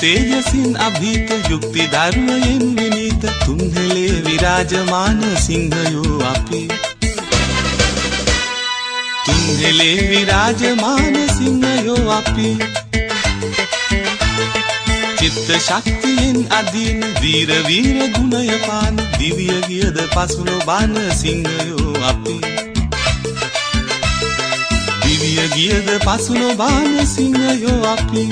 තේජසින් අභීත යුක්ති ධර්මයෙන් විනීත තුන්හෙලේ විරාජමාන සිංහයෝ අපි තුන්හෙලේ විරාජමාන සිංහයෝ අපි චිත්ත ශක්තියෙන් අදීන වීර වීර ගුණය පාන දිව්‍ය ගියද පසුලොබාන සිංහයෝ අපි දිව්‍ය ගියද පසුලොබාන සිංහයෝ අපි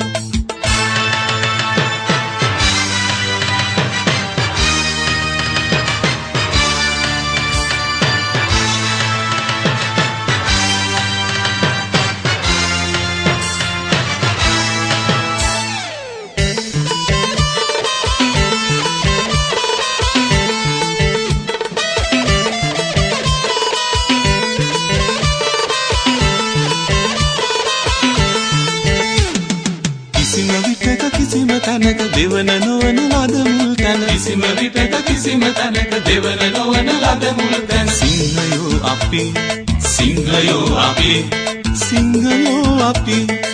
කිසිම තැනක දෙවන නොවන ලද මුල් තැන කිසිම විටක කිසිම තැනක දෙවන නොවන ලද මුල් තැන සිංහයෝ අපි සිංහයෝ අපි සිංහයෝ අපි